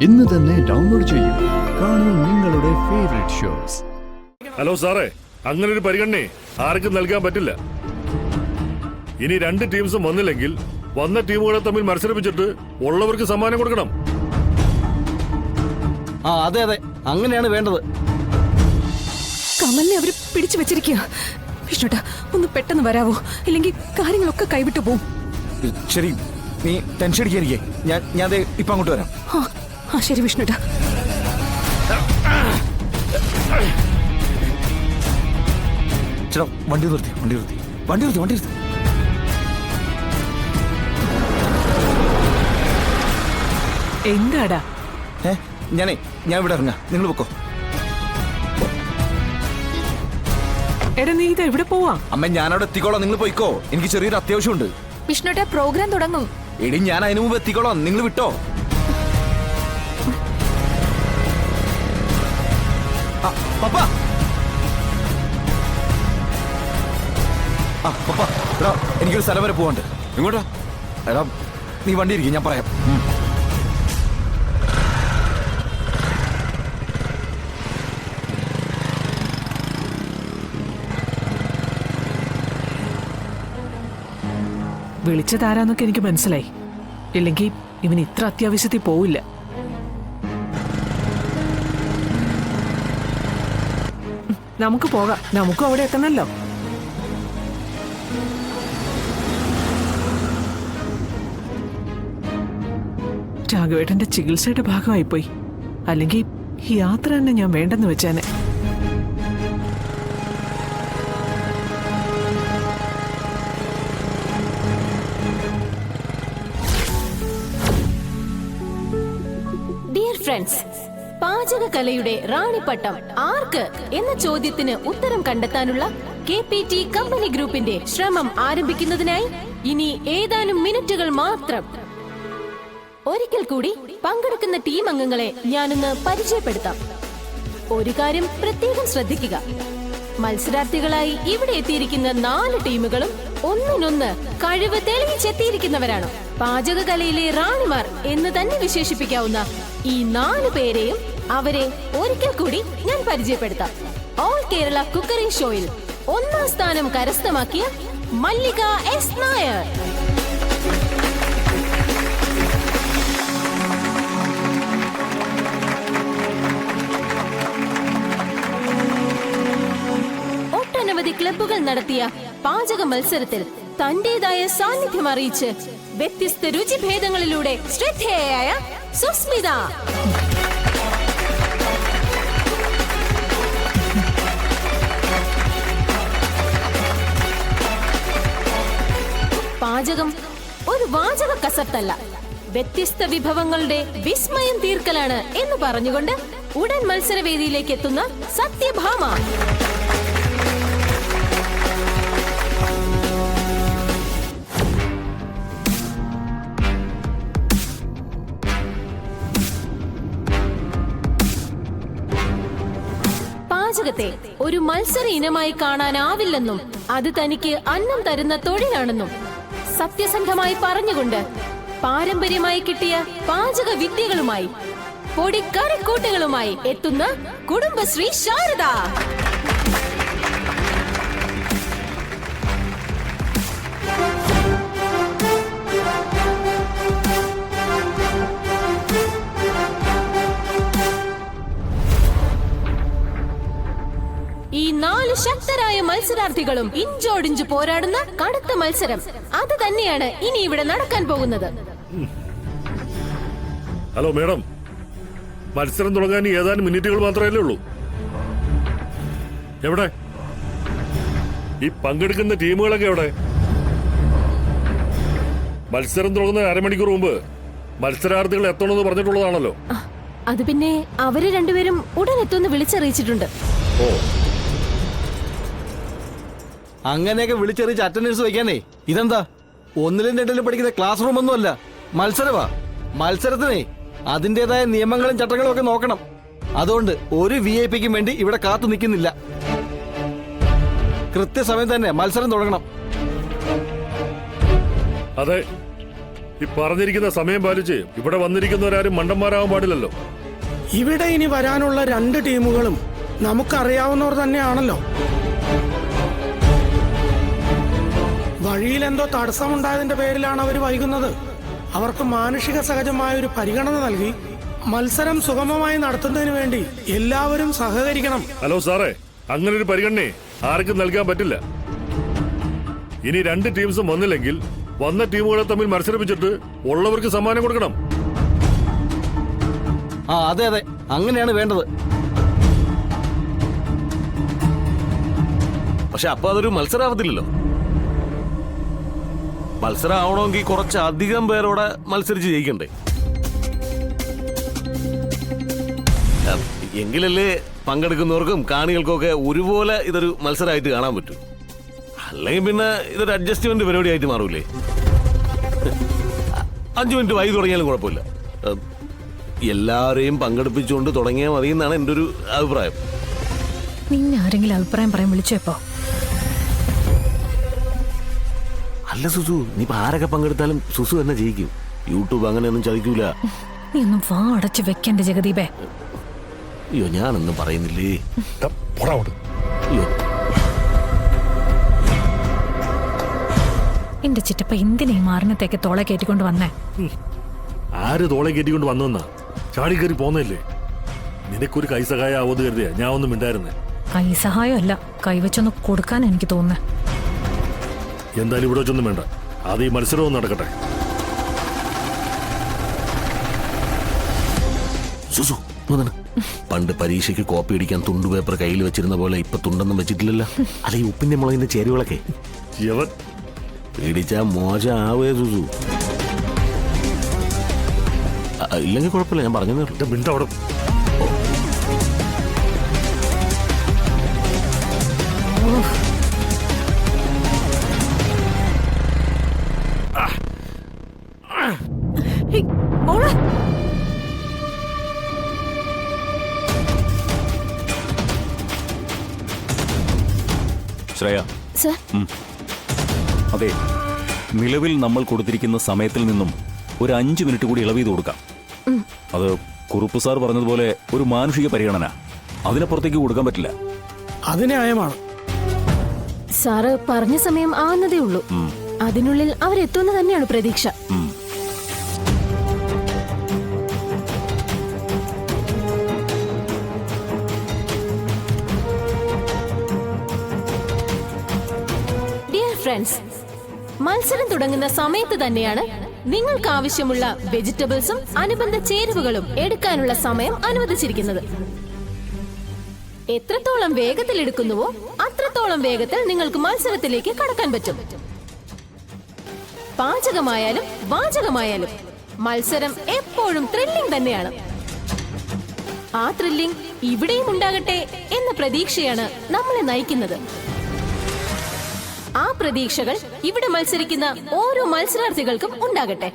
ഇന്ന് തന്നെ ഡൗൺലോഡ് ചെയ്യൂ. കാണൂ നിങ്ങളുടെ ഫേവറേറ്റ് ഷോസ്. ഹലോ സാറേ, അങ്ങനെ ഒരു പരിഗണന ആർക്കും നൽകാൻ പറ്റില്ല. ഇനി രണ്ട് ടീംസും വന്നില്ലെങ്കിൽ വന്ന ടീമുകളെ തമ്മിൽ മത്സരിപ്പിച്ചിട്ട് ഉള്ളവർക്ക് സമ്മാനം കൊടുക്കണം. അതെ അതെ, അങ്ങനെയാണ് വേണ്ടത്. കമലിനെ അവര് പിടിച്ചു വെച്ചിരിക്കുക. വിഷ്ണുട്ടാ, ഒന്ന് പെട്ടെന്ന് വരാവോ, ഇല്ലെങ്കിൽ കാര്യങ്ങളൊക്കെ കൈവിട്ടു പോവും. ശരി, നീ ടെൻഷൻ അടിക്കാതിരിക്കേ. ഞാൻ ഇപ്പൊ അങ്ങോട്ട് വരാം. ശരി വിഷ്ണുട്ടാ. ചേട്ടാ, വണ്ടി നിർത്തി. എന്താടാ? ഞാൻ ഇവിടെ ഇറങ്ങാം, നിങ്ങൾ പൊക്കോ. എടാ, നീ ഇത് എവിടെ പോവാ? അമ്മ, ഞാൻ അവിടെ എത്തിക്കോളാം, നിങ്ങൾ പോയിക്കോ. എനിക്ക് ചെറിയൊരു അത്യാവശ്യമുണ്ട്. വിഷ്ണുട്ടാ, പ്രോഗ്രാം തുടങ്ങും. എടി, ഞാൻ അതിനു മുമ്പ് എത്തിക്കോളാം, നിങ്ങൾ വിട്ടോ. പപ്പ, എടാ, എനിക്കൊരു സ്ഥലം വരെ പോവാണ്ട്. എങ്ങോട്ടാ? എടാ, നീ വണ്ടി ഇരിക്കും, ഞാൻ പറയാം. വിളിച്ചതാരാന്നൊക്കെ എനിക്ക് മനസ്സിലായി. ഇല്ലെങ്കിൽ ഇവൻ ഇത്ര അത്യാവശ്യത്തിൽ പോവില്ല. നമുക്ക് പോകാം, നമുക്കും അവിടെ എത്തണല്ലോ. രാഘവേട്ടന്റെ ചികിത്സയുടെ ഭാഗമായിപ്പോയി. അല്ലെങ്കിൽ ഈ യാത്ര തന്നെ ഞാൻ വേണ്ടെന്ന് വെച്ചാനെ. ഡിയർ ഫ്രണ്ട്സ്, പാചകകലയുടെ റാണിപ്പട്ടം ആർക്ക് എന്ന ചോദ്യത്തിന് ഉത്തരം കണ്ടെത്താനുള്ള KPT കമ്പനി ഗ്രൂപ്പിന്റെ ശ്രമം ആരംഭിക്കുന്നതിനായി ഇനി ഏതാനും മിനിറ്റുകൾ മാത്രം. ഒരിക്കൽ കൂടി പങ്കെടുക്കുന്ന ടീം അംഗങ്ങളെ ഞാനൊന്ന് പരിചയപ്പെടുത്താം. ഒരു കാര്യം പ്രത്യേകം ശ്രദ്ധിക്കുക. മത്സരാർത്ഥികളായി ഇവിടെ എത്തിയിരിക്കുന്ന 4 ടീമുകളും ഒന്നിനൊന്ന് കഴിവ് തെളിയിച്ചെത്തിയിരിക്കുന്നവരാണ്. പാചകകലയിലെ റാണിമാർ എന്ന് തന്നെ വിശേഷിപ്പിക്കാവുന്ന ഈ 4 പേരെയും അവരെ ഒരിക്കൽ കൂടി ഞാൻ പരിചയപ്പെടുത്താം. ഓൾ കേരള കുക്കറി ഷോയിൽ 1ാം സ്ഥാനം കരസ്ഥമാക്കിയ മല്ലിക S. നായർ, ഒട്ടനവധി ക്ലബ്ബുകൾ നടത്തിയ പാചക മത്സരത്തിൽ തന്റേതായ സാന്നിധ്യം അറിയിച്ച് വ്യത്യസ്ത രുചിഭേദങ്ങളിലൂടെ ശ്രദ്ധേയയായ സുസ്മിത, പാചകം ഒരു വാചക കസർത്തല്ല, വ്യത്യസ്ത വിഭവങ്ങളുടെ വിസ്മയം തീർക്കലാണ് എന്ന് പറഞ്ഞുകൊണ്ട് ഉടൻ മത്സരവേദിയിലേക്ക് എത്തുന്ന സത്യഭാമ. പാചകത്തെ ഒരു മത്സര ഇനമായി കാണാനാവില്ലെന്നും അത് തനിക്ക് അന്നം തരുന്ന തൊഴിലാണെന്നും സത്യസന്ധമായി പറഞ്ഞുകൊണ്ട് പാരമ്പര്യമായി കിട്ടിയ പാചക വിദ്യകളുമായി പൊടിക്കറിക്കൂട്ടുകളുമായി എത്തുന്ന കുടുംബശ്രീ ശാരദ. ഈ 4 ശക്തരായ മത്സരാർത്ഥികളും ഇഞ്ചോടിഞ്ച് പോരാടുന്ന കടുത്ത മത്സരം അത് തന്നെയാണ് ഇനി ഇവിടെ നടക്കാൻ പോകുന്നത്. ഹലോ മേഡം, മത്സരം തുടങ്ങാൻ ഏതാനും മിനിറ്റുകൾ മാത്രമല്ലേ ഉള്ളൂ. എവിടെ ഈ പങ്കെടുക്കുന്ന ടീമുകളൊക്കെ എവിടെ? മത്സരം തുടങ്ങുന്ന അരമണിക്കൂർ മുമ്പ് മത്സരാർത്ഥികൾ എത്തണമെന്ന് പറഞ്ഞിട്ടുള്ളതാണല്ലോ. അത് പിന്നെ അവര് രണ്ടുപേരും ഉടൻ എത്തുമെന്ന് വിളിച്ചറിയിച്ചിട്ടുണ്ട്. ഓ, അങ്ങനെയൊക്കെ വിളിച്ചറിയിച്ച് അറ്റൻഡൻസ് വയ്ക്കാനേ ഇതെന്താ 1ലും 2ലും പഠിക്കുന്ന ക്ലാസ് റൂം ഒന്നുമല്ല, മത്സരമാ. മത്സരത്തിനേ അതിൻ്റെതായ നിയമങ്ങളും ചട്ടങ്ങളും ഒക്കെ നോക്കണം. അതുകൊണ്ട് ഒരു VIP-ക്കും വേണ്ടി ഇവിടെ കാത്തു നിൽക്കുന്നില്ല. കൃത്യസമയം തന്നെ മത്സരം തുടങ്ങണം. അതെ, ഈ പറഞ്ഞിരിക്കുന്ന സമയം പാലിച്ച് ഇവിടെ വന്നിരിക്കുന്നവരാരും മണ്ടന്മാരാവാൻ പാടില്ലല്ലോ. ഇവിടെ ഇനി വരാനുള്ള 2 ടീമുകളും നമുക്കറിയാവുന്നവർ തന്നെയാണല്ലോ. വഴിയിൽ എന്തോ തടസ്സമുണ്ടായതിന്റെ പേരിലാണ് അവർ വൈകുന്നത്. അവർക്ക് മാനുഷിക സഹജമായ ഒരു പരിഗണന നൽകി മത്സരം സുഗമമായി നടത്തുന്നതിന് വേണ്ടി എല്ലാവരും സഹകരിക്കണം. ഹലോ സാറേ, അങ്ങനെ ഒരു പരിഗണന ആർക്കും നൽകാൻ പറ്റില്ല. ഇനി 2 ടീംസും വന്നില്ലെങ്കിൽ വന്ന ടീമുകളെ തമ്മിൽ മത്സരിപ്പിച്ചിട്ട് ഉള്ളവർക്ക് സമ്മാനം കൊടുക്കണം. ആ അതെ അതെ, അങ്ങനെയാണ് വേണ്ടത്. പക്ഷെ അപ്പൊ അതൊരു മത്സരമാവത്തില്ലല്ലോ. മത്സരം ആവണമെങ്കിൽ കുറച്ചധികം പേരോടെ മത്സരിച്ച് ജയിക്കണ്ടേ? എങ്കിലല്ലേ പങ്കെടുക്കുന്നവർക്കും കാണികൾക്കും ഒക്കെ ഒരുപോലെ ഇതൊരു മത്സരമായിട്ട് കാണാൻ പറ്റും. അല്ലെങ്കിൽ പിന്നെ ഇതൊരു അഡ്ജസ്റ്റ്മെന്റ് പരിപാടിയായിട്ട് മാറൂലേ? 5 മിനിറ്റ് വൈകി തുടങ്ങിയാലും കുഴപ്പമില്ല. എല്ലാവരെയും പങ്കെടുപ്പിച്ചുകൊണ്ട് തുടങ്ങിയാൽ മതി എന്നാണ് എൻ്റെ ഒരു അഭിപ്രായം. നിന്നെ ആരെങ്കിലും അഭിപ്രായം പറയാൻ വിളിച്ചോ? അല്ല സുസു, നീ ഇപ്പൊ ആരൊക്കെ പങ്കെടുത്താലും സുസു തന്നെ ജയിക്കും. യൂട്യൂബ് അങ്ങനെയൊന്നും ചതിക്കൂല. നീ ഒന്നും വാ അടച്ച് വെക്കണ്ട ജഗദീപേ. അയ്യോ, ഞാനൊന്നും പറയുന്നില്ലേ. അയ്യോ, എന്റെ ചിറ്റപ്പ എന്തിനാ ഈ മാറിനത്തേക്ക് തോളെ കയറ്റിക്കൊണ്ട് വന്നേ? ആര് തോളെ കയറ്റിക്കൊണ്ട് വന്നെന്നാ? ചാടി കയറി പോന്നല്ലേ? നിനക്കൊരു കൈസഹായം ആവോന്ന് കരുതിയാ ഞാൻ ഒന്നും മിണ്ടായിരുന്നേ. കൈ സഹായം അല്ല, കൈവച്ചൊന്ന് കൊടുക്കാൻ എനിക്ക് തോന്നുന്നേ. എന്തായാലും ഇവിടെ വെച്ചൊന്നും വേണ്ട, അത് ഈ മത്സരവും നടക്കട്ടെ. സുസു വന്നാണ്. പണ്ട് പരീക്ഷയ്ക്ക് കോപ്പി അടിക്കാൻ തുണ്ടു പേപ്പർ കയ്യിൽ വെച്ചിരുന്ന പോലെ ഇപ്പൊ തുണ്ടൊന്നും വെച്ചിട്ടില്ലല്ലോ. അല്ല ഈ ഉപ്പിന്റെ മുളകിന്റെ ചേരുവകളൊക്കെ പേടിച്ചാ മോശം ആവേ സുസു. ഇല്ലെങ്കിൽ കുഴപ്പമില്ല, ഞാൻ പറഞ്ഞു മിണ്ട അവിടെ. ശ്രേയ, സർ, അതെ, നിലവിൽ നമ്മൾ കൊടുത്തിരിക്കുന്ന സമയത്തിൽ നിന്നും ഒരു 5 മിനിറ്റ് കൂടി ഇളവ് ചെയ്ത് കൊടുക്കാം. അത് കുറുപ്പ് സാർ പറഞ്ഞതുപോലെ ഒരു മാനുഷിക പരിഗണന, അതിനപ്പുറത്തേക്ക് കൊടുക്കാൻ പറ്റില്ല. അത് ന്യായമാണ്. സാറ് പറഞ്ഞ സമയം ആവുന്നതേ ഉള്ളൂ. അതിനുള്ളിൽ അവരെത്തുന്ന തന്നെയാണ് പ്രതീക്ഷ. ഡിയർ ഫ്രണ്ട്സ്, മത്സരം തുടങ്ങുന്ന സമയത്ത് തന്നെയാണ് നിങ്ങൾക്ക് ആവശ്യമുള്ള വെജിറ്റബിൾസും അനുബന്ധ ചേരുവകളും എടുക്കാനുള്ള സമയം അനുവദിച്ചിരിക്കുന്നത്. എത്രത്തോളം വേഗത്തിൽ എടുക്കുന്നുവോ അത്രത്തോളം വേഗത്തിൽ നിങ്ങൾക്ക് മത്സരത്തിലേക്ക് കടക്കാൻ പറ്റും. പാചകമായാലും വാചകമായാലും മത്സരം എപ്പോഴും ത്രില്ലിംഗ് തന്നെയാണ്. ആ ത്രില്ലിംഗ് ഇവിടെയും ഉണ്ടാകട്ടെ എന്ന പ്രതീക്ഷയാണ് നമ്മളെ നയിക്കുന്നത്. ആ പ്രതീക്ഷകൾ ഇവിടെ മത്സരിക്കുന്ന ഓരോ മത്സരാർത്ഥികൾക്കും ഉണ്ടാകട്ടെ.